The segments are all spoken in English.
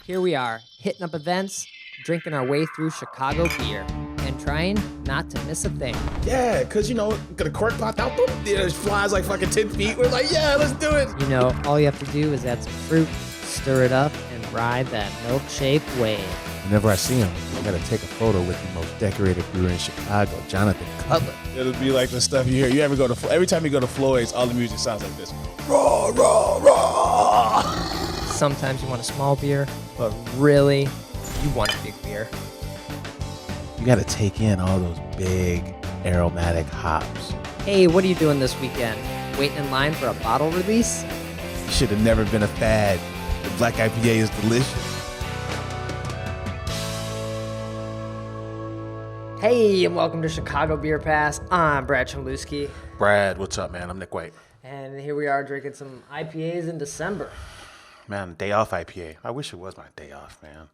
Here we are, hitting up events, drinking our way through Chicago beer, and trying not to miss a thing. Yeah, because, the cork popped out, boom, it flies like fucking 10 feet. We're like, yeah, let's do it. All you have to do is add some fruit, stir it up, and ride that milk-shaped wave. Whenever I see him, I gotta take a photo with the most decorated brewer in Chicago, Jonathan Cutler. It'll be like the stuff you hear. You ever go to, every time you go to Floyd's, all the music sounds like this. Raw, raw, raw. Sometimes you want a small beer, but really, you want a big beer. You gotta take in all those big aromatic hops. Hey, what are you doing this weekend? Waiting in line for a bottle release? You should have never been a fad. The black IPA is delicious. Hey, and welcome to Chicago Beer Pass. I'm Brad Chmielewski. Brad, what's up, man? I'm Nik White. And here we are drinking some IPAs in December. Man, day off IPA. I wish it was my day off, man.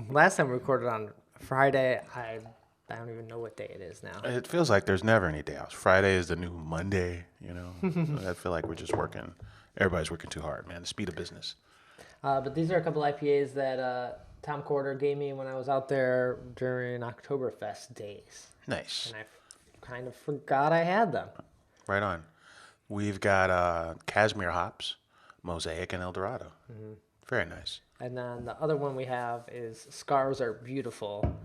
Last time we recorded on Friday, I don't even know what day it is now. It feels like there's never any day off. Friday is the new Monday, I feel like we're just working. Everybody's working too hard, man. The speed of business. But these are a couple IPAs that Tom Corder gave me when I was out there during Oktoberfest days. Nice. And I kind of forgot I had them. Right on. We've got Cashmere hops, Mosaic, and Eldorado. Mm-hmm. Very nice. And then the other one we have is Scars Are Beautiful.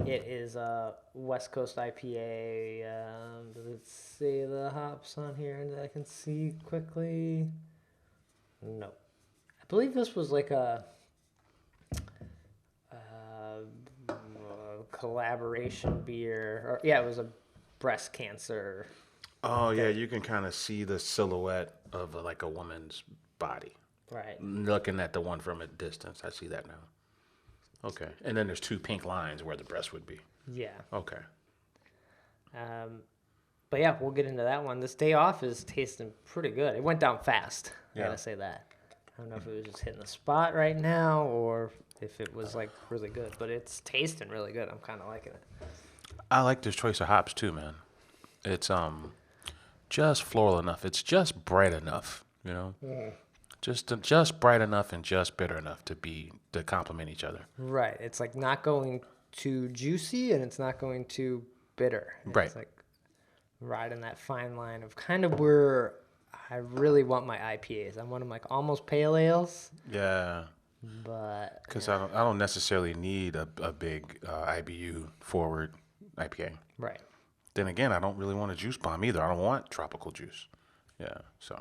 It is a West Coast IPA. Does it say the hops on here that I can see quickly? No. I believe this was like a collaboration beer. It was a breast cancer. Oh, yeah, you can kind of see the silhouette of like a woman's body. Right. Looking at the one from a distance, I see that now. Okay. And then there's two pink lines where the breast would be. Yeah. Okay. But yeah, we'll get into that one. This day off is tasting pretty good. It went down fast. I gotta say that. I don't know if it was just hitting the spot right now or if it was like really good, but it's tasting really good. I'm kind of liking it. I like this choice of hops too, man. It's just floral enough. It's just bright enough, Mm. Just bright enough and just bitter enough to complement each other. Right. It's like not going too juicy and it's not going too bitter. Right. It's like riding that fine line of kind of where I really want my IPAs. I want them like almost pale ales. Yeah. But because I don't necessarily need a big IBU forward IPA. Right. Then again, I don't really want a juice bomb either. I don't want tropical juice. Yeah. So.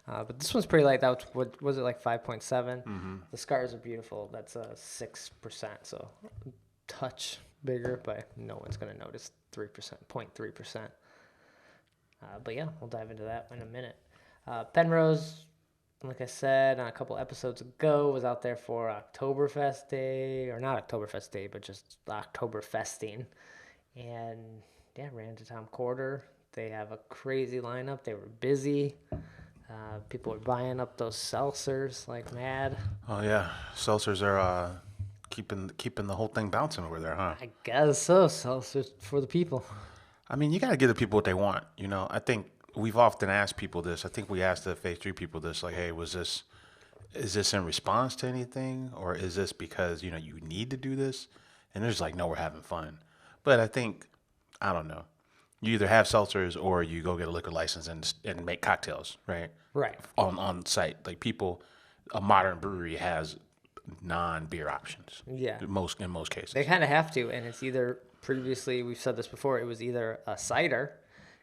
But this one's pretty light. That was it like 5.7? Mm-hmm. The Scars Are Beautiful. That's 6%, so a touch bigger, but no one's gonna notice 0.3%. But yeah, we'll dive into that in a minute. Penrose, like I said a couple episodes ago, was out there for Oktoberfest Day, or not Oktoberfest Day, but just Oktoberfesting, and yeah, ran into Tom Corder. They have a crazy lineup. They were busy. People were buying up those seltzers like mad. Oh yeah, seltzers are keeping the whole thing bouncing over there, huh? I guess so. Seltzers for the people. I mean, you got to give the people what they want. I think we've often asked people this. I think we asked the Phase 3 people this, like, hey, is this in response to anything? Or is this because, you need to do this? And they're just like, no, we're having fun. But I think, I don't know. You either have seltzers or you go get a liquor license and make cocktails, right? Right. On site. Like a modern brewery has non-beer options. Yeah. In most cases. They kind of have to, and it's either, previously, we've said this before, it was either a cider,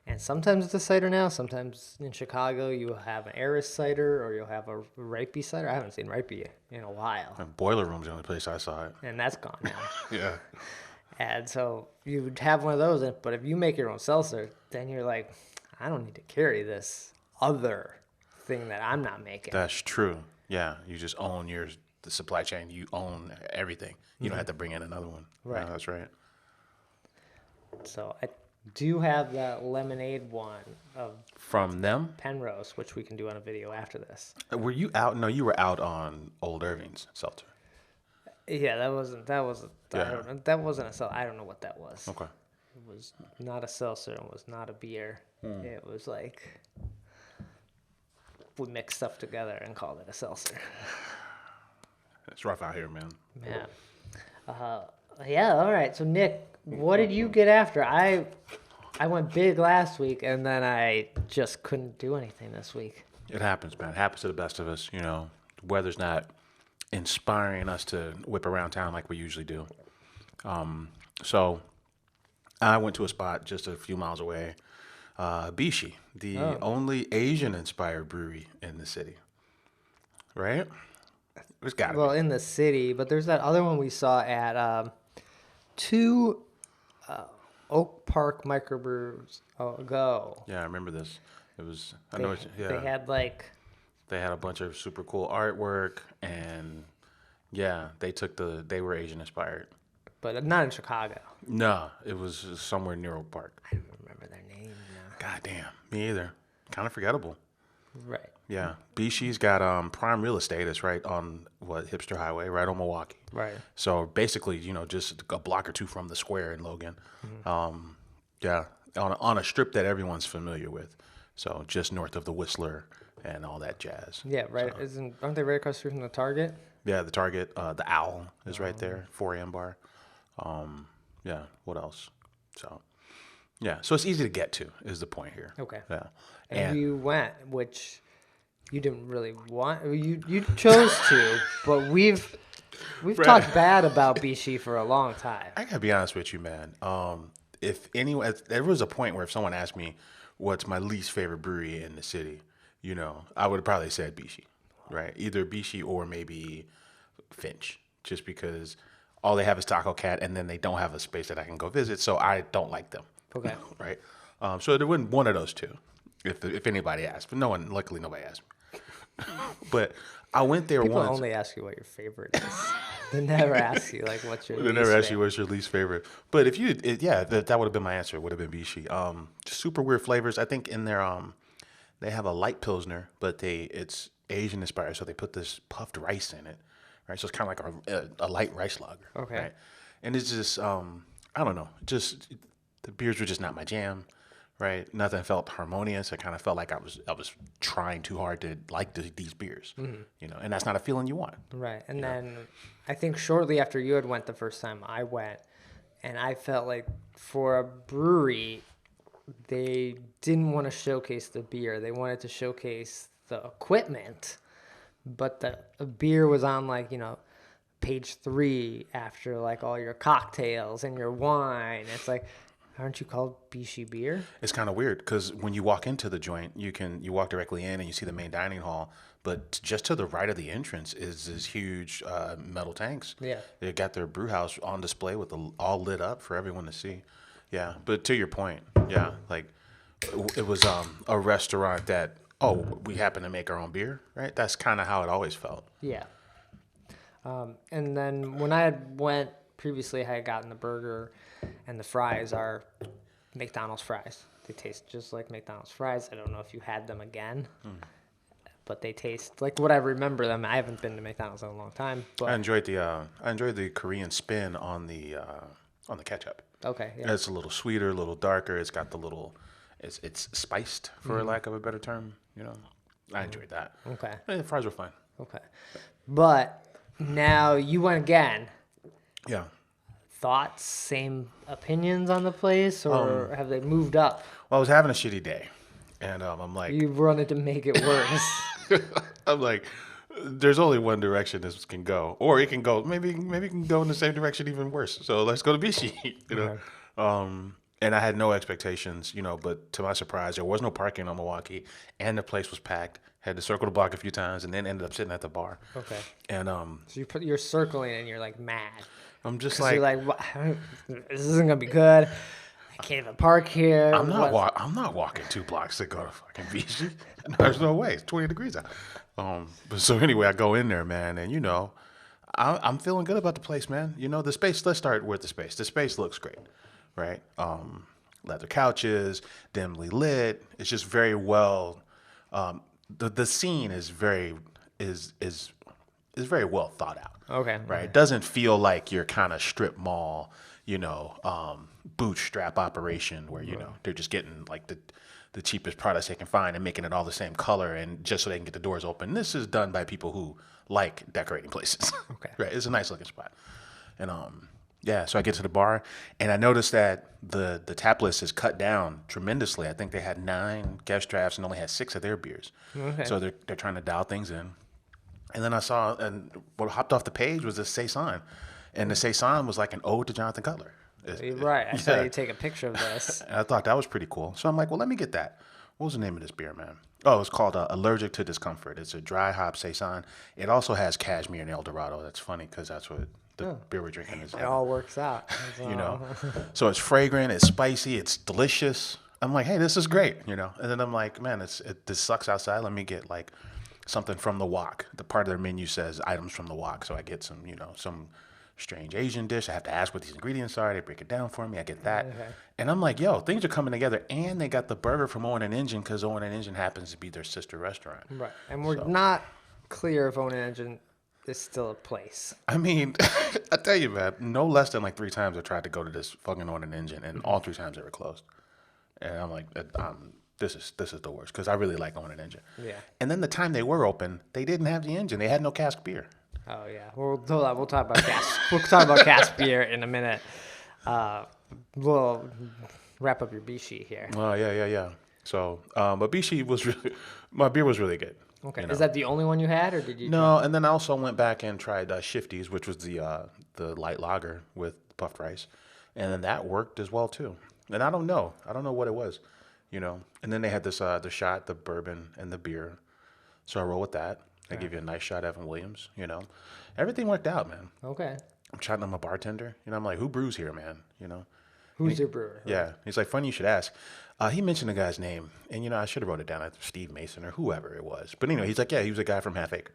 and sometimes it's a cider now. Sometimes in Chicago, you have an Eris cider or you'll have a Ripey cider. I haven't seen Ripey in a while. And Boiler Room's the only place I saw it. And that's gone now. Yeah. And so you would have one of those, but if you make your own seltzer, then you're like, I don't need to carry this other thing that I'm not making. That's true. Yeah, you just own the supply chain. You own everything. You don't have to bring in another one. Right. No, that's right. So I do have that lemonade one of From them? Penrose, which we can do on a video after this. Were you out? No, you were out on Old Irving's seltzer. Yeah, that wasn't Yeah. that wasn't a seltzer. I don't know what that was. Okay. It was not a seltzer. It was not a beer. It was like we mixed stuff together and called it a seltzer. It's rough out here, man. Yeah. Yeah. All right. So Nick, what did you get after? I went big last week, and then I just couldn't do anything this week. It happens, man. It happens to the best of us. The weather's not inspiring us to whip around town like we usually do. So I went to a spot just a few miles away, Bixi, the only Asian-inspired brewery in the city. Right? There's got to be. In the city, but there's that other one we saw at two Oak Park microbrews ago. Yeah, I remember this. It was. They had like. They had a bunch of super cool artwork, and yeah, they were Asian inspired. But not in Chicago. No, it was somewhere near Oak Park. I don't remember their name now. God damn, me either. Kind of forgettable. Right. Yeah, Bixi's got prime real estate. It's right on Hipster Highway, right on Milwaukee. Right. So basically, just a block or two from the square in Logan. Yeah, on a strip that everyone's familiar with. So just north of the Whistler and all that jazz. Yeah, right. So, Aren't they right across the street from the Target? Yeah, the Target, the Owl is right there, 4 a.m. bar. Yeah, what else? So, yeah, so it's easy to get to is the point here. Okay. Yeah. And you went, which you didn't really want. You chose to, but we've talked bad about Bixi for a long time. I gotta be honest with you, man. If anyone, there was a point where if someone asked me what's my least favorite brewery in the city, I would have probably said Bixi, right? Either Bixi or maybe Finch, just because all they have is Taco Cat, and then they don't have a space that I can go visit, so I don't like them. Okay. Right. So there wasn't one of those two, if anybody asked, but luckily nobody asked me. But I went there People once. only ask you what your favorite is. They never ask you like what's your. They never ask you what's your least favorite. But if you, that would have been my answer. Would have been Bixi. Super weird flavors. I think in their they have a light pilsner, but it's Asian inspired, so they put this puffed rice in it, right? So it's kind of like a light rice lager. Okay. Right? And it's just I don't know, just the beers were just not my jam, right? Nothing felt harmonious. I kind of felt like I was trying too hard to like these beers, and that's not a feeling you want. Right. And then I think shortly after you had went the first time, I went, and I felt like for a brewery, they didn't want to showcase the beer. They wanted to showcase the equipment, but the beer was on page 3 after like all your cocktails and your wine. It's like, aren't you called Bixi Beer? It's kind of weird because when you walk into the joint, you walk directly in and you see the main dining hall, but just to the right of the entrance is this huge metal tanks. Yeah. They got their brew house on display with all lit up for everyone to see. Yeah, but to your point, yeah, like it was a restaurant that, we happen to make our own beer, right? That's kind of how it always felt. Yeah. And then when I had went previously, I had gotten the burger, and the fries are McDonald's fries. They taste just like McDonald's fries. I don't know if you had them again, but they taste like what I remember them. I haven't been to McDonald's in a long time. But I enjoyed the Korean spin on the ketchup. Okay, yeah. It's a little sweeter, a little darker. It's got it's spiced, for lack of a better term. I enjoyed that. Okay. And the fries were fine. Okay. But now you went again. Yeah. Thoughts, same opinions on the place, or have they moved up? Well, I was having a shitty day, and I'm like, You wanted to make it worse. I'm like, there's only one direction this can go, or it can go maybe it can go in the same direction even worse. So let's go to Bixi, And I had no expectations, but to my surprise, there was no parking on Milwaukee, and the place was packed. Had to circle the block a few times, and then ended up sitting at the bar. Okay. And So you're circling, and you're like mad. I'm just You're like, this isn't gonna be good. I can't even park here. I'm not walking 2 blocks to go to fucking Bixi. There's no way. It's 20 degrees out. But so anyway, I go in there, man, and I'm feeling good about the place, man. The space. Let's start with the space. The space looks great, right? Leather couches, dimly lit. It's just very well. The scene is very very well thought out. Okay. Right. It doesn't feel like your kind of strip mall, bootstrap operation where they're just getting like the cheapest products they can find and making it all the same color and just so they can get the doors open. This is done by people who like decorating places. Okay. Right. It's a nice looking spot. And yeah, so I get to the bar and I noticed that the tap list is cut down tremendously. I think they had 9 guest drafts and only had 6 of their beers. Okay. So they're trying to dial things in. And then I saw, and what hopped off the page was this Saison. And the Saison was like an ode to Jonathan Cutler. Right. I saw you take a picture of this. And I thought that was pretty cool. So I'm like, well, let me get that. What was the name of this beer, man? Oh, it's called Allergic to Discomfort. It's a dry hop Saison. It also has cashmere and El Dorado. That's funny because that's what the beer we're drinking is. It all works out. You know, so it's fragrant, it's spicy, it's delicious. I'm like, hey, this is great, you know. And then I'm like, man, this sucks outside. Let me get like something from the wok. The part of their menu says items from the wok. So I get some, you know, some strange Asian dish. I have to ask what these ingredients are. They break it down for me. I get that. Okay. And I'm like, yo, things are coming together. And they got the burger from Owen and Engine because Owen and Engine happens to be their sister restaurant. Right. And we're not clear if Owen and Engine is still a place. I mean, I tell you, man, no less than like 3 times I tried to go to this fucking Owen and Engine, and all 3 times they were closed. And I'm like, this is the worst because I really like Owen and Engine. Yeah. And then the time they were open, they didn't have the engine. They had no cask beer. Oh yeah, we'll talk about cask. We'll talk about cask beer in a minute. We'll wrap up your Bixi here. Oh yeah. So, but Bixi was really, my beer was really good. Okay, you know? Is that the only one you had, or did you? No, and then I also went back and tried Shifty's, which was the light lager with puffed rice, and then that worked as well too. And I don't know what it was, you know. And then they had this the shot, the bourbon, and the beer. So I roll with that. They give you a nice shot, Evan Williams, you know. Everything worked out, man. Okay. I'm chatting with my bartender. You know, I'm like, who brews here, man? You know. Who's your brewer? Yeah. He's like, funny you should ask. He mentioned the guy's name. And, you know, I should have wrote it down. Steve Mason or whoever it was. But anyway, he's like, yeah, he was a guy from Half Acre.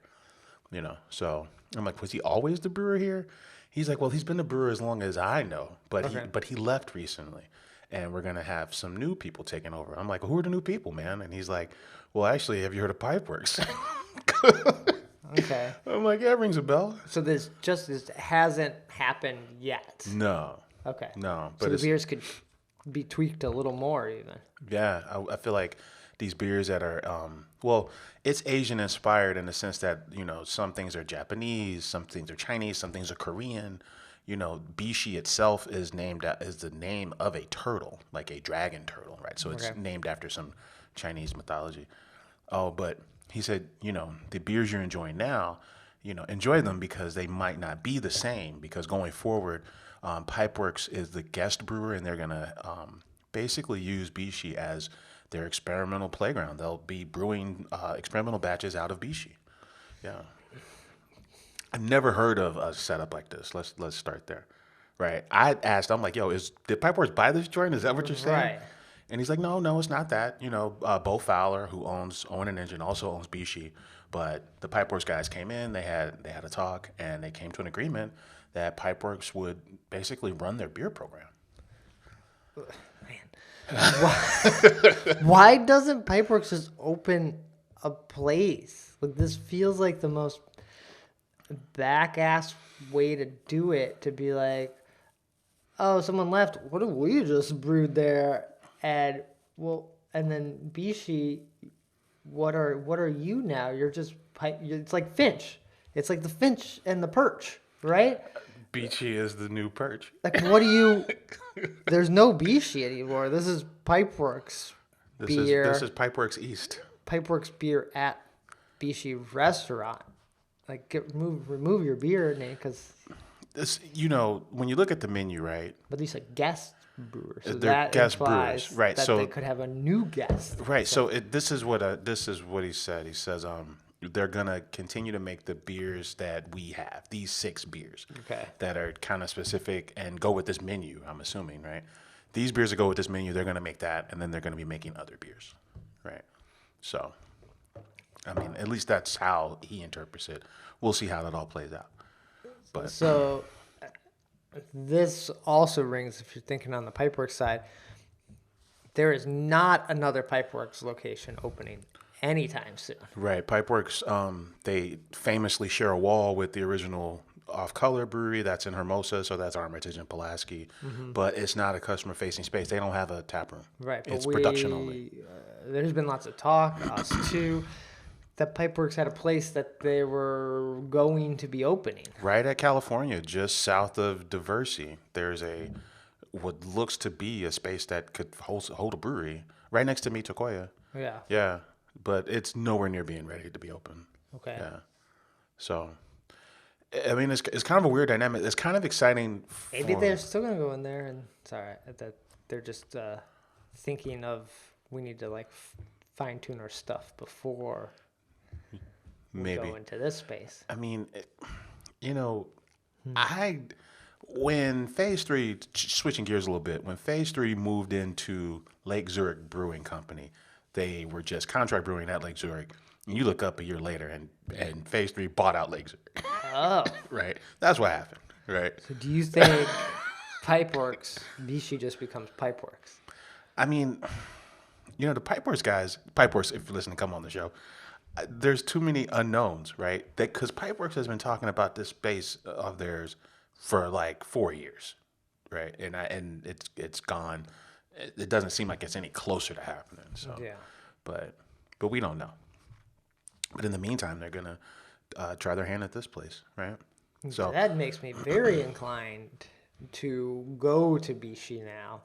You know. So I'm like, was he always the brewer here? He's like, well, he's been the brewer as long as I know. But he left recently. And we're going to have some new people taking over. I'm like, who are the new people, man? And he's like, well, actually, have you heard of Pipeworks? Okay. I'm like, yeah, it rings a bell. So this hasn't happened yet. No. Okay. No. But so the beers could be tweaked a little more even. Yeah. I feel like these beers that are, well, it's Asian inspired in the sense that, you know, some things are Japanese, some things are Chinese, some things are Korean. You know, Bixi itself is the name of a turtle, like a dragon turtle, right? So it's named after some Chinese mythology. Oh, but he said, you know, the beers you're enjoying now, you know, enjoy them because they might not be the same. Because going forward, Pipeworks is the guest brewer, and they're gonna basically use Bixi as their experimental playground. They'll be brewing experimental batches out of Bixi. Yeah. I've never heard of a setup like this. Let's start there, right? I asked, I'm like, yo, did Pipeworks buy this joint? Is that what you're saying? Right. And he's like, no, it's not that. You know, Bo Fowler, who owns Owen and Engine, also owns Bixi. But the Pipeworks guys came in, they had a talk, and they came to an agreement that Pipeworks would basically run their beer program. Man, why doesn't Pipeworks just open a place? Like, this feels like the most back-ass way to do it, to be like, oh, someone left, what have we just brewed there? And then Bixi, what are you now? You're just it's like Finch. It's like the Finch and the Perch, right? Bixi is the new Perch. Like, what do you? There's no Bixi anymore. This is Pipeworks beer. This is Pipeworks East. Pipeworks beer at Bixi restaurant. Like, remove your beer name, because this, you know, when you look at the menu, right? But these are guest brewers. So they're that guest implies brewers, right? That So they could have a new guest. Right. So this is what he said. He says they're gonna continue to make the beers that we have, these 6 beers, that are kind of specific and go with this menu. I'm assuming, right? These beers that go with this menu, they're gonna make that, and then they're gonna be making other beers, right? So, I mean, at least that's how he interprets it. We'll see how that all plays out. But so this also rings, if you're thinking on the Pipeworks side, there is not another Pipeworks location opening anytime soon. Right. Pipeworks, they famously share a wall with the original Off Color Brewery that's in Hermosa, so that's Armitage and Pulaski, but it's not a customer facing space. They don't have a tap room. Right. But It's production only. There's been lots of talk, us too, that Pipeworks had a place that they were going to be opening. Right at California, just south of Diversey, there's what looks to be a space that could hold a brewery right next to Mitokoya. Yeah. Yeah, but it's nowhere near being ready to be open. Okay. Yeah. So, I mean, it's kind of a weird dynamic. It's kind of exciting. Maybe they're still going to go in there and it's all right. That they're just thinking of we need to like fine tune our stuff before we go into this space. I mean, when Phase 3, switching gears a little bit, when Phase 3 moved into Lake Zurich Brewing Company, they were just contract brewing at Lake Zurich. And you look up a year later and Phase 3 bought out Lake Zurich. Oh. Right? That's what happened, right? So do you think Pipeworks, Bixi just becomes Pipeworks? I mean, the Pipeworks guys, Pipeworks, if you're listening, come on the show. There's too many unknowns, right? Because Pipeworks has been talking about this space of theirs for like 4 years, right? And it's gone. It doesn't seem like it's any closer to happening. So, yeah. But we don't know. But in the meantime, they're gonna try their hand at this place, right? So that makes me very inclined to go to Bixi now,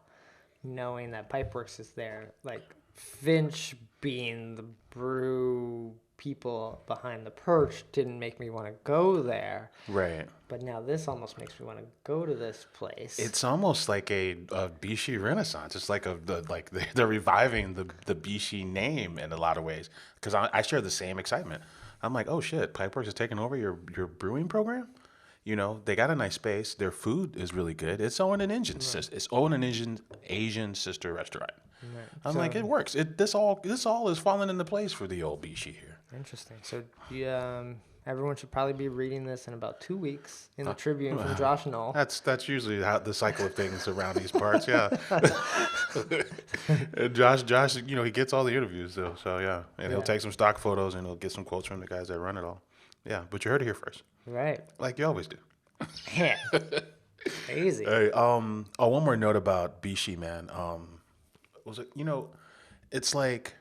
knowing that Pipeworks is there. Like Finch being the brew people behind the perch didn't make me want to go there. right. But now this almost makes me want to go to this place. It's almost like a Bixi renaissance. It's like they're reviving the Bixi name in a lot of ways. Because I share the same excitement. I'm like, oh shit, Pipeworks is taking over your brewing program. They got a nice space. Their food is really good. It's own an Asian sister restaurant. Right. I'm like, it works. This all is falling into place for the old Bixi here. Interesting. So everyone should probably be reading this in about 2 weeks in the Tribune from Josh Knoll. That's usually how the cycle of things around these parts. Yeah. And Josh, he gets all the interviews though. So yeah, and he'll take some stock photos and he'll get some quotes from the guys that run it all. Yeah, but you heard it here first, Right. like you always do. Yeah. Crazy. Hey, one more note about Bixi, man. Was it? It's like,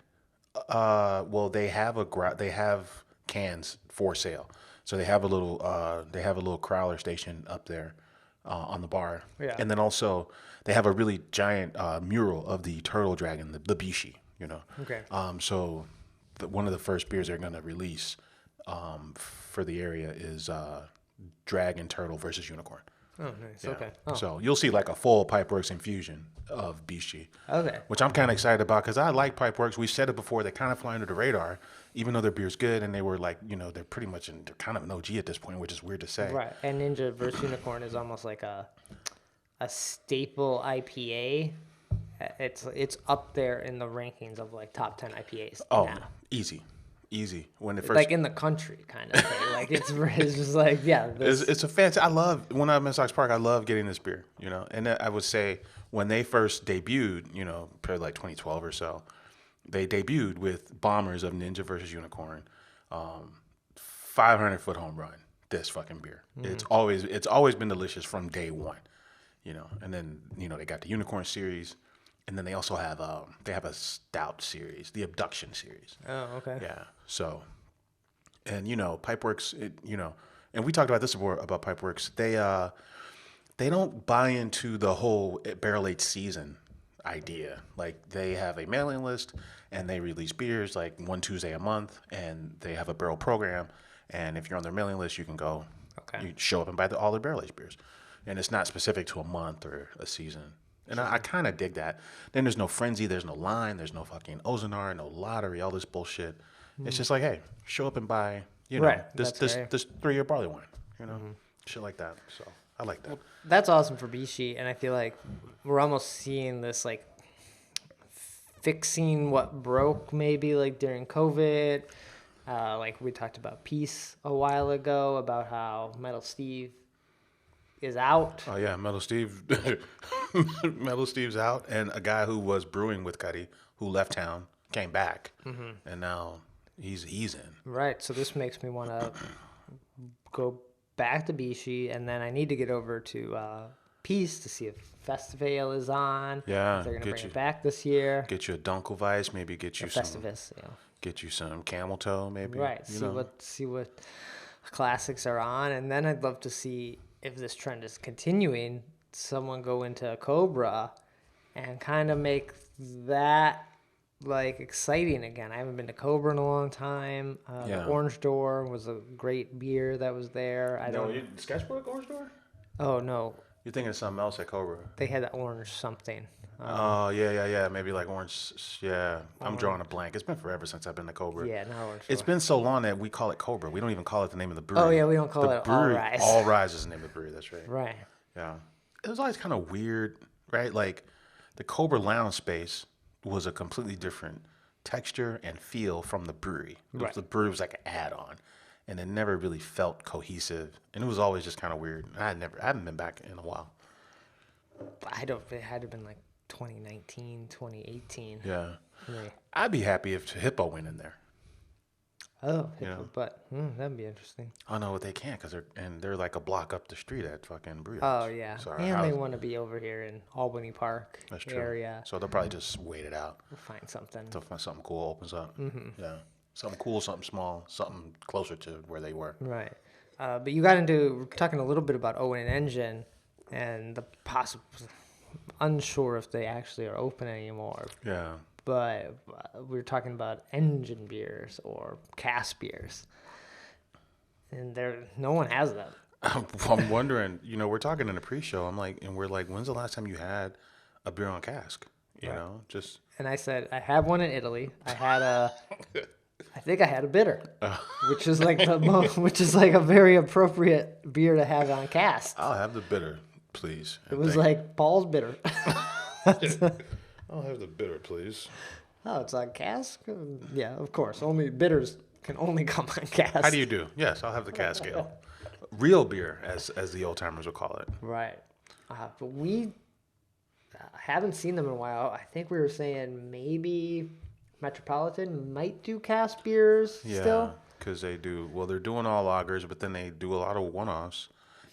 they have cans for sale. So they have a little crowler station up there on the bar. Yeah. And then also they have a really giant mural of the turtle dragon, the Bixi, Okay. So one of the first beers they're going to release for the area is Dragon Turtle versus Unicorn. Oh, nice. Yeah. Okay. Oh. So you'll see like a full Pipeworks infusion of Bixi. Okay. Which I'm kind of excited about because I like Pipeworks. We've said it before. They kind of fly under the radar, even though their beer's good. And they were like, they're pretty much they're kind of an OG at this point, which is weird to say. Right. And Ninja versus Unicorn is almost like a staple IPA. It's up there in the rankings of like top 10 IPAs now. Easy. When it first Like in the country kind of thing. Like it's just like, yeah. It's a fancy. I love when I'm in Sox Park. I love getting this beer, And I would say when they first debuted, probably like 2012 or so, they debuted with Bombers of Ninja versus Unicorn, 500-foot home run. This fucking beer. It's always been delicious from day one, And then they got the Unicorn series, and then they also have a stout series, the Abduction series. Oh, okay. Yeah. So, and Pipeworks, and we talked about this before about Pipeworks. They don't buy into the whole barrel aged season idea. Like they have a mailing list and they release beers like one Tuesday a month, and they have a barrel program. And if you're on their mailing list, you can go. Okay. You show up and buy all their barrel aged beers, and it's not specific to a month or a season. And I kind of dig that. Then there's no frenzy, there's no line, there's no fucking Ozenar, no lottery, all this bullshit. It's just like, hey, show up and buy, this 3-year barley wine, shit like that. So I like that. Well, that's awesome for Bixi, and I feel like we're almost seeing this like fixing what broke maybe like during COVID. Like we talked about Peace a while ago about how Metal Steve is out. Oh yeah, Metal Steve. Metal Steve's out, and a guy who was brewing with Cuddy, who left town, came back, and now he's in. Right. So this makes me want to go back to Bixi, and then I need to get over to Peace to see if Festival is on. Yeah, if they're gonna get bring you- it back this year. Get you a Dunkelweiss, maybe get you some Festivus, you know. get you some camel toe, maybe. Right. You See what classics are on, and then I'd love to see if this trend is continuing. Someone go into Cobra and kind of make that like exciting again. I haven't been to Cobra in a long time. Yeah. The Orange Door was a great beer that was there. Sketchbook Orange Door? Oh no, You're thinking of something else at Cobra. they had the orange something. Oh, yeah. Maybe like orange. Yeah. I'm drawing a blank. It's been forever since I've been to Cobra. Yeah, not Orange It's Door. been so long that we call it Cobra. We don't even call it the name of the brewery. Oh yeah, we don't call The it All brewery- Rise. All Rise is the name of the brewery. That's right. Right. Yeah. It was always kind of weird, right? Like the Cobra Lounge space was a completely different texture and feel from the brewery. Right. The brewery was like an add-on, and it never really felt cohesive, and it was always just kind of weird. I haven't been back in a while. It had to have been like 2019, 2018. Yeah. Right. I'd be happy if Hippo went in there. Oh, Yeah. but that'd be interesting. I know what they can't because they're like a block up the street at fucking Brew Oh House. yeah, So and they want to be over here in Albany Park That's true. area. So they'll probably just wait it out We'll find something. until something cool opens up. Mm-hmm. Yeah. Something cool, something small, something closer to where they were. Right. But we're talking a little bit about Owen Engine and the possible, unsure if they actually are open anymore. Yeah. But we were talking about engine beers or cask beers, and no one has them. I'm wondering, we're talking in the pre-show. We're like, when's the last time you had a beer on cask? You know, just. And I said I have one in Italy. I think I had a bitter, which is like which is like a very appropriate beer to have on cask. I'll have the bitter, please. It was like Paul's bitter. I'll have the bitter, please. Oh, it's on cask? Yeah, of course. Only bitters can only come on cask. How do you do? Yes, I'll have the cask ale. Real beer, as the old timers would call it. Right. But we haven't seen them in a while. I think we were saying maybe Metropolitan might do cask beers still. Yeah, because they do. Well, they're doing all lagers, but then they do a lot of one-offs.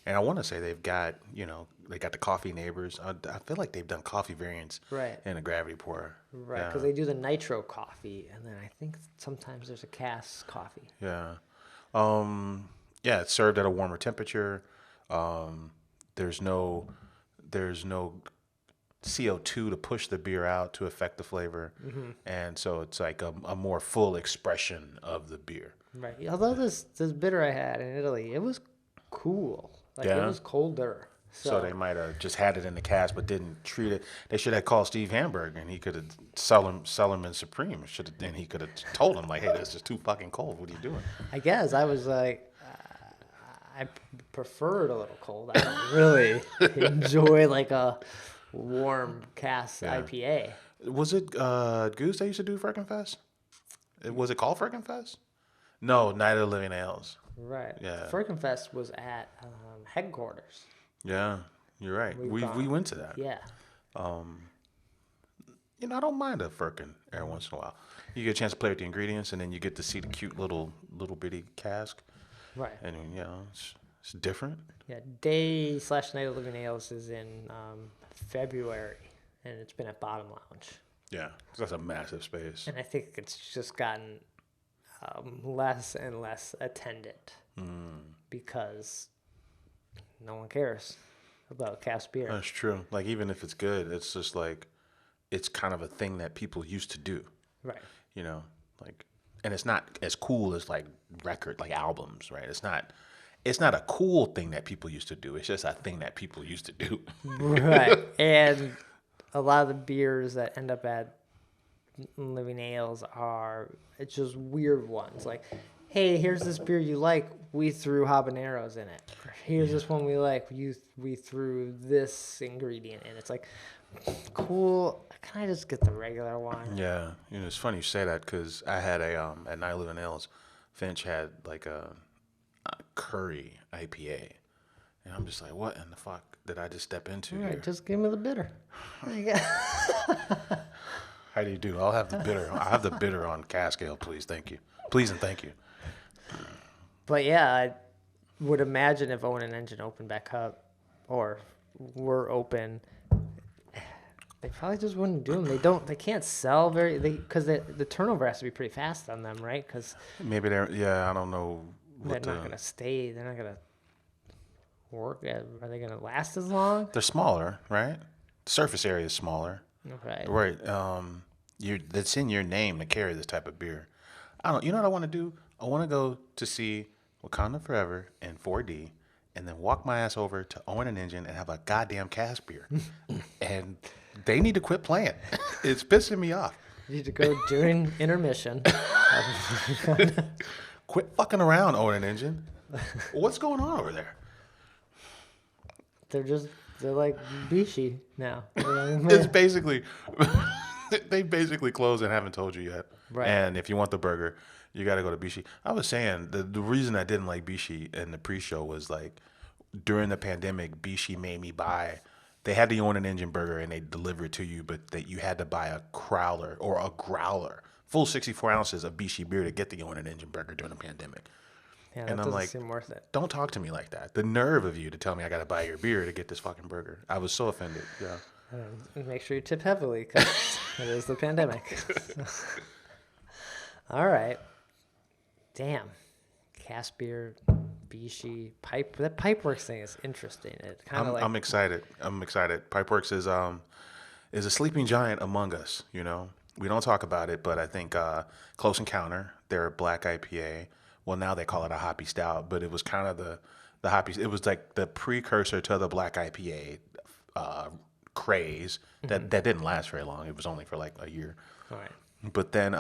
And I want to say they've got, they got the coffee neighbors. I feel like they've done coffee variants Right. in a gravity pour. Right, because they do the nitro coffee, and then I think sometimes there's a cask coffee. Yeah. Yeah, it's served at a warmer temperature. There's no CO2 to push the beer out to affect the flavor. Mm-hmm. And so it's like a more full expression of the beer. Right. Although this bitter I had in Italy, it was cool. Like Yeah? it was colder. So they might have just had it in the cask, but didn't treat it. They should have called Steve Hamburg, and he could have sell him in Supreme. And he could have told him like, "Hey, this is too fucking cold. What are you doing?" I guess I was like, I prefer it a little cold. I don't really enjoy like a warm cask IPA. Was it Goose that used to do Frickenfest? Was it called Frickenfest? No, Night of the Living Ales. Right. Yeah. Frickenfest was at headquarters. Yeah, you're right. We went to that. Yeah. I don't mind a Firkin every once in a while. You get a chance to play with the ingredients, and then you get to see the cute little bitty cask. Right. And it's different. Yeah. Day/Night of Living Ales is in February, and it's been at Bottom Lounge. Yeah, 'cause that's a massive space. And I think it's just gotten less and less attended because no one cares about cask beer. That's true. Like even if it's good, it's just like it's kind of a thing that people used to do. Right. And it's not as cool as like albums, right? It's not a cool thing that people used to do. It's just a thing that people used to do. Right. And a lot of the beers that end up at Living Ales it's just weird ones. Like, hey, here's this beer you like. We threw habaneros in it. Or, here's this one we like. We threw this ingredient in. It's like, cool. Can I just get the regular one? Yeah, it's funny you say that because I had at Night Living Ales, Finch had like a curry IPA, and I'm just like, what in the fuck did I just step into Right, here? just give me the bitter. There you go. How do you do? I'll have the bitter. I'll have the bitter on cask ale, please. Thank you. Please and thank you. But yeah, would imagine if Owen and Engine opened back up or were open, they probably just wouldn't do them. They can't sell because the turnover has to be pretty fast on them, right? Because maybe I don't know. they're not going to stay. They're not going to work. Are they going to last as long? They're smaller, right? Surface area is smaller. Okay. Right. That's in your name to carry this type of beer. You know what I want to do? I want to go to see Wakanda Forever in 4D and then walk my ass over to Owen and Engine and have a goddamn cask beer. And they need to quit playing. It's pissing me off. You need to go during intermission. Quit fucking around, Owen and Engine. What's going on over there? They're like Bixi now. It's basically, they basically closed and haven't told you yet. Right. And if you want the burger, you got to go to Bixi. I was saying the reason I didn't like Bixi in the pre-show was like during the pandemic, Bixi made me buy. They had the Owen and Engine burger and they delivered it to you, but that you had to buy a crowler or a growler, full 64 ounces of Bixi beer to get the Owen and Engine burger during the pandemic. Yeah, and that I'm doesn't like, seem worth it. Don't talk to me like that. The nerve of you to tell me I got to buy your beer to get this fucking burger. I was so offended. Yeah. And make sure you tip heavily because it is the pandemic. All right. Damn. Cask beer, Bixi, pipe. That Pipeworks thing is interesting. It kind of I'm excited. Pipeworks is a sleeping giant among us. You know, we don't talk about it, but I think Close Encounter, their black IPA. Well, now they call it a hoppy stout, but it was kind of the hoppy. It was like the precursor to the black IPA craze that didn't last very long. It was only for like a year. All right. But then,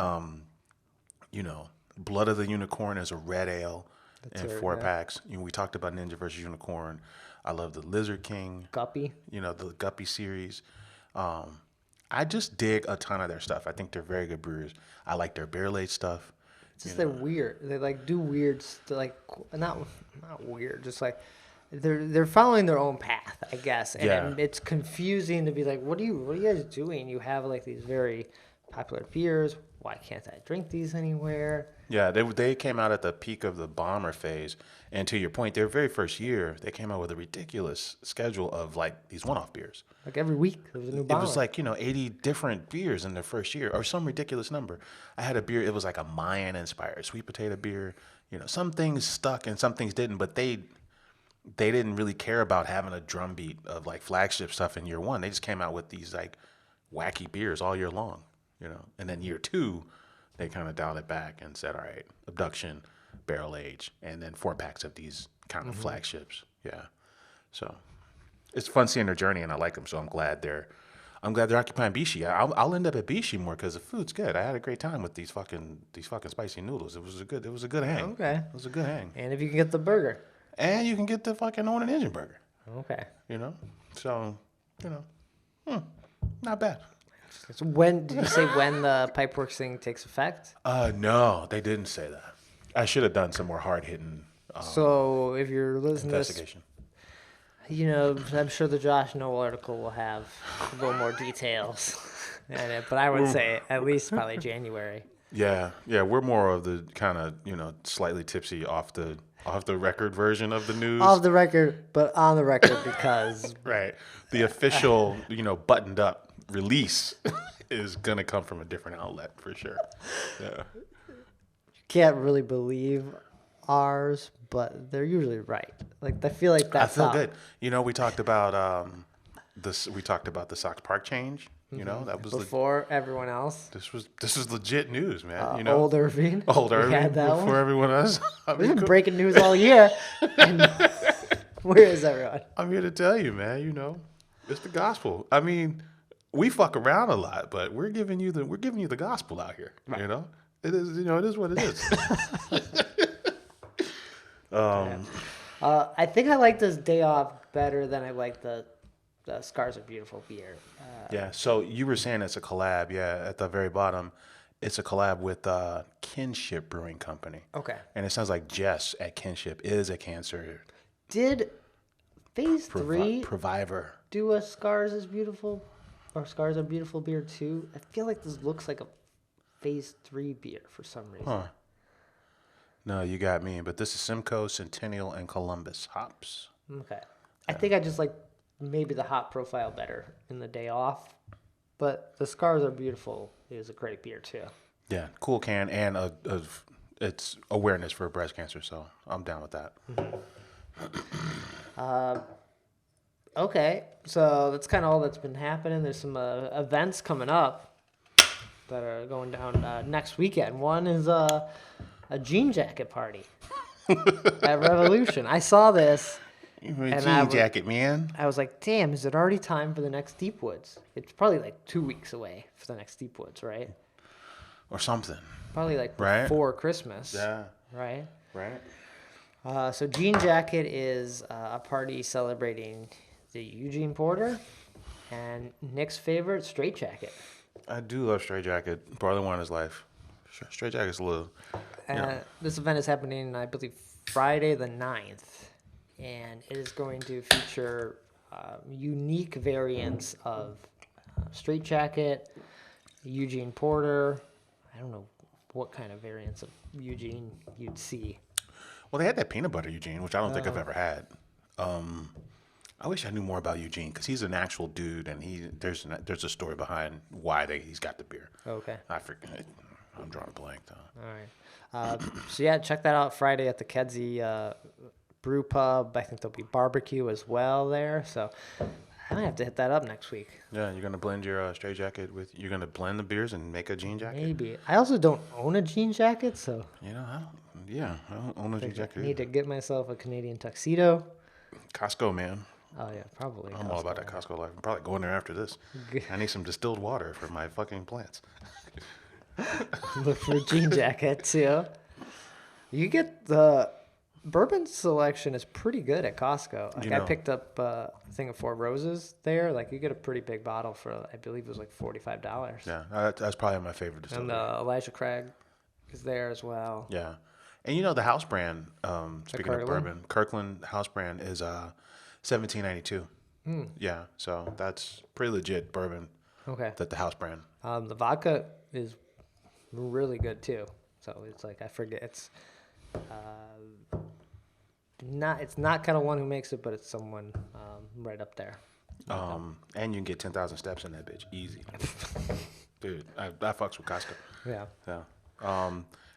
Blood of the Unicorn is a red ale in 4-packs. You know, we talked about Ninja versus Unicorn. I love the Lizard King. Guppy. You know, the Guppy series. I just dig a ton of their stuff. I think they're very good brewers. I like their barrel-aged stuff. It's just they're weird. They like do weird, not weird. Just like they're following their own path, I guess. And it's confusing to be like, what are you guys doing? You have like these very popular beers. Why can't I drink these anywhere? Yeah, they came out at the peak of the bomber phase, and to your point, their very first year, they came out with a ridiculous schedule of like these one-off beers. Like every week, there was a new bomber. It was like 80 different beers in their first year, or some ridiculous number. I had a beer. It was like a Mayan-inspired sweet potato beer. You know, some things stuck and some things didn't, but they didn't really care about having a drumbeat of like flagship stuff in year one. They just came out with these like wacky beers all year long. You know, and then year two, they kind of dialed it back and said, all right, abduction, barrel age, and then 4-packs of these kind of flagships. Yeah. So it's fun seeing their journey and I like them. So I'm glad they're occupying Bixi. I'll end up at Bixi more because the food's good. I had a great time with these fucking spicy noodles. It was a good hang. Okay. It was a good hang. And if you can get the burger. And you can get the fucking Owen and Engine burger. Okay. You know? So, not bad. So when did you say when the Pipeworks thing takes effect? No, they didn't say that. I should have done some more hard-hitting so if you're listening to this, investigation. I'm sure the Josh Noel article will have a little more details in it, but I would say at least probably January. Yeah, we're more of the kind of, slightly tipsy off the record version of the news. Off the record, but on the record because... Right. The official, buttoned up release is going to come from a different outlet for sure. Yeah. You can't really believe ours, but they're usually right. Like I feel like that's I feel good. We talked about We talked about the Sox Park change. That was before everyone else. This is legit news, man. Old Irving. Had that before everyone else. We've been breaking news all year. Where is everyone? I'm here to tell you, man. It's the gospel. I mean, we fuck around a lot, but we're giving you the gospel out here. Right. It is. It is what it is. I think I like this day off better than I like the Scars Are Beautiful beer. Yeah, so you were saying it's a collab. Yeah, at the very bottom, it's a collab with Kinship Brewing Company. Okay. And it sounds like Jess at Kinship is a cancer. Did Phase 3 Proviver do a Scars Is Beautiful or Scars Are Beautiful beer too? I feel like this looks like a Phase 3 beer for some reason. Huh. No, you got me. But this is Simcoe, Centennial, and Columbus hops. Okay. I think I just like maybe the hop profile better in the day off, but the scars are beautiful. It is a great beer too. Yeah, cool can and it's awareness for breast cancer, so I'm down with that. Okay, so that's kind of all that's been happening. There's some events coming up that are going down next weekend. One is a jean jacket party at Revolution. I saw this. You're a And jean jacket, man. I was like, damn, is it already time for the next Deep Woods? It's probably like 2 weeks away for the next Deep Woods, right? Or something. Probably like Right. before Christmas. Yeah. Right? Right? So Jean Jacket is a party celebrating the Eugene Porter and Nick's favorite, Straight Jacket. I do love straight jacket. Barley wine is life. Straight jacket's a little. This event is happening, I believe, Friday the 9th. And it is going to feature unique variants of Straight Jacket, Eugene Porter. I don't know what kind of variants of Eugene you'd see. Well, they had that peanut butter Eugene, which I don't think I've ever had. I wish I knew more about Eugene because he's an actual dude, and there's a story behind why he's got the beer. Okay. I forget. I'm drawing a blank though. All right. So yeah, check that out Friday at the Kedzie Brew Pub. I think there'll be barbecue as well there. So I might have to hit that up next week. Yeah, you're gonna blend your straight jacket with. You're gonna blend the beers and make a jean jacket. Maybe. I also don't own a jean jacket, so You know, I don't own a jean I jacket. need to get myself a Canadian tuxedo. Costco, man. Oh yeah, probably. I'm all about that Costco life. I'm probably going there after this. I need some distilled water for my fucking plants. Look for a jean jacket too. You get the bourbon selection is pretty good at Costco. Like You I know. picked up a thing of Four Roses there. Like you get a pretty big bottle for I believe it was like $45. Yeah, that's probably my favorite distillery. And Elijah Craig is there as well. Yeah, and you know the house brand. Speaking of Kirkland? bourbon, Kirkland house brand is $17.92. Yeah, so that's pretty legit bourbon. Okay. That the house brand. The vodka is really good too. So it's like I forget it's not kind of one who makes it, but it's someone right up there. And you can get 10,000 steps in that bitch easy. Dude, I fucks with Costco. Yeah. Yeah.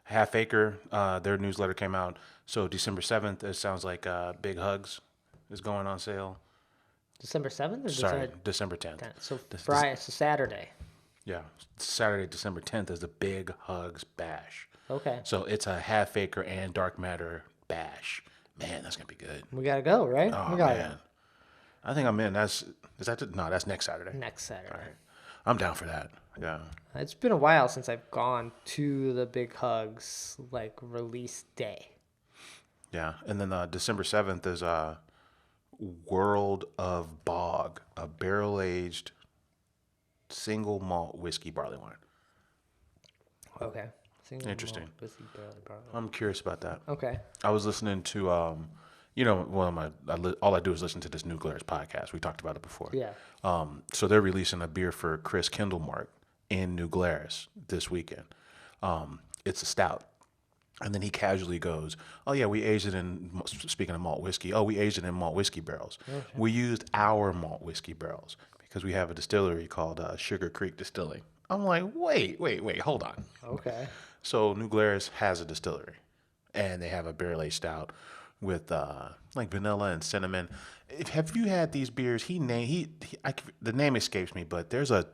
Half Acre, their newsletter came out. So December 7th, it sounds like Big Hugs is going on sale. December 7th or Sorry, December 10th. 10th? So Friday, so Saturday. Yeah, Saturday, December 10th is the Big Hugs Bash. Okay. So it's a Half Acre and Dark Matter bash. Man, that's gonna be good. We gotta go, right? Oh we got man, I think I'm in. That's next Saturday. next Saturday. I'm down for that. Yeah. It's been a while since I've gone to the Big Hugs like release day. Yeah, and then December 7th is World of Bog, a barrel-aged single malt whiskey barley wine. Okay. Single Interesting. malt whiskey barley. I'm curious about that. Okay. I was listening to, all I do is listen to this New Glarus podcast. We talked about it before. Yeah. So they're releasing a beer for Chris Kindlemark in New Glarus this weekend. It's a stout. And then he casually goes, oh, yeah, we aged it in, speaking of malt whiskey, we aged it in malt whiskey barrels. Okay. We used our malt whiskey barrels because we have a distillery called Sugar Creek Distilling. I'm like, wait, hold on. Okay. So New Glarus has a distillery, and they have a barrel-aged stout with like vanilla and cinnamon. Have you had these beers? The name escapes me, but there's a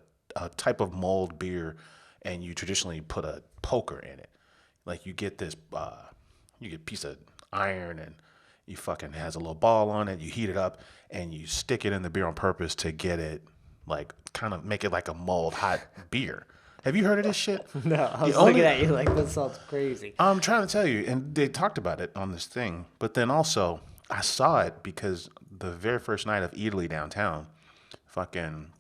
type of mulled beer, and you traditionally put a poker in it. Like you get this, you get a piece of iron, and you fucking has a little ball on it. You heat it up, and you stick it in the beer on purpose to get it, like kind of make it like a mulled hot beer. Have you heard of this shit? No, I was looking at you like, that sounds crazy. I'm trying to tell you, and they talked about it on this thing, but then also I saw it because the very first night of Italy downtown, fucking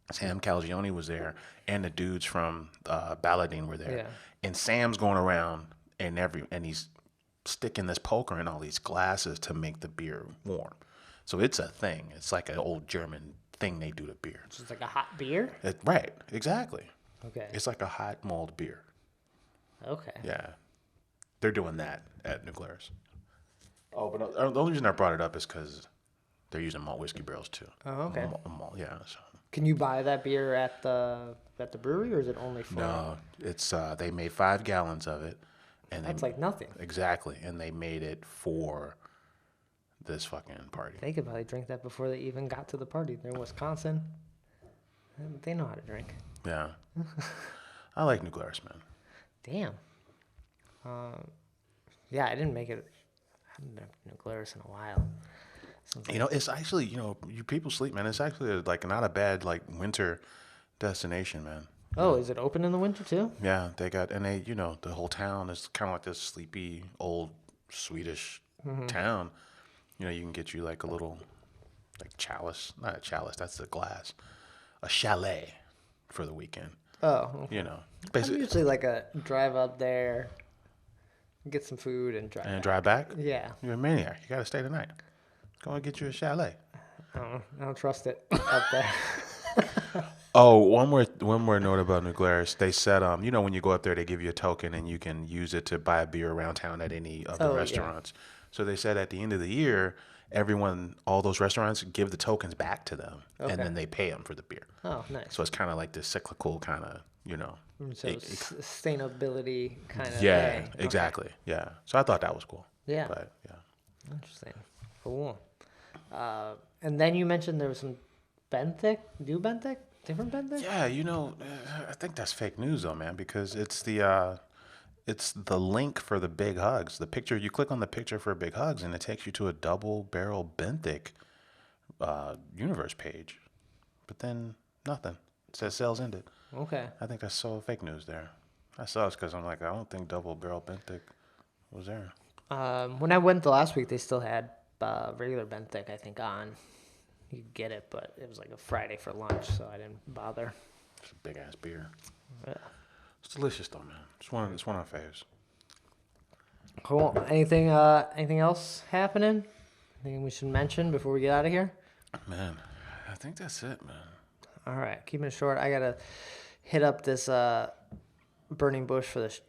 Sam Calagione was there, and the dudes from Balladine were there. Yeah. And Sam's going around and he's sticking this poker in all these glasses to make the beer warm. So it's a thing. It's like an old German thing they do to beer. It's just like a hot beer? Right, exactly. Okay. It's like a hot mulled beer. Okay. Yeah. They're doing that at Nuclear's. Oh, but the only reason I brought it up is because they're using malt whiskey barrels too. Oh, okay. Yeah. So. Can you buy that beer at the brewery, or is it only for? No, it's they made 5 gallons of it, and That's like nothing. Exactly, and they made it for this fucking party. They could probably drink that before they even got to the party. They're in Wisconsin. They know how to drink. Yeah, I like Nuclear's, man. Damn. Yeah, I didn't make it. I haven't been to Nuclear's in a while. You know, it's actually, you people sleep, man. It's actually like not a bad like winter destination, man. Oh, is it open in the winter too? Yeah, they the whole town is kind of like this sleepy old Swedish town. You know, you can get you like a little like chalice, not a chalice, that's a glass, a chalet for the weekend. Oh, okay. You know, I'm basically, usually like a drive up there, get some food, and drive. and back. drive back. Yeah. You're a maniac. You got to stay the night. Go and get you a chalet. I don't trust it up there. Oh, one more note about Nuclear's. They said, when you go up there, they give you a token and you can use it to buy a beer around town at any of the restaurants. Yeah. So they said at the end of the year, all those restaurants give the tokens back to them, and then they pay them for the beer. Oh, nice. So it's kind of like this cyclical kind of, So sustainability kind of Yeah, thing. exactly. Okay. Yeah. So I thought that was cool. Yeah. But, yeah. Interesting. Cool. And then you mentioned there was some Benthic, new Benthic, different Benthic? Yeah, I think that's fake news though, man, because it's the link for the Big Hugs. The picture, you click on the picture for Big Hugs and it takes you to a double barrel Benthic universe page. But then nothing. It says sales ended. Okay. I think that's so fake news there. That sucks because I'm like, I don't think double barrel Benthic was there. When I went the last week, they still had regular Benthic, I think, on. You could get it, but it was like a Friday for lunch, so I didn't bother. It's a big ass beer. Yeah. It's delicious though, man. It's one of my faves. Cool. Anything else happening? Anything we should mention before we get out of here? Man, I think that's it, man. All right, keeping it short. I gotta hit up this Burning Bush for the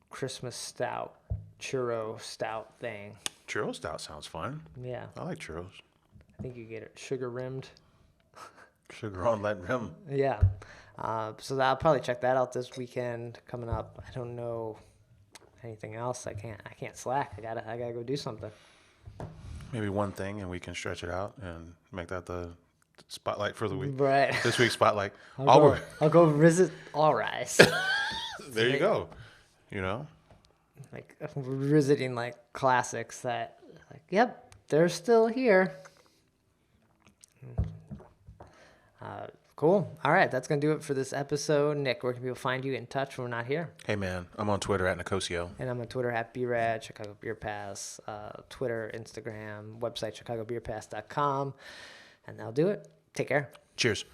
Christmas stout, churro stout thing. Churro stout sounds fun. Yeah. I like churros. I think you get it sugar rimmed. Sugar on lead rim. Yeah. So I'll probably check that out this weekend coming up. I don't know anything else. I can't slack. I gotta go do something. Maybe one thing, and we can stretch it out and make that the spotlight for the week. Right. This week's spotlight. I'll go visit All Rise. There you go. Like visiting like classics that, like, yep, they're still here. Cool. All right, that's gonna do it for this episode. Nick, where can people find you, in touch when we're not here? Hey man, I'm on Twitter at Nicosio. And I'm on Twitter at BRAD, Chicago Beer Pass, Twitter, Instagram, website, chicagobeerpass.com. And that'll do it. Take care. Cheers.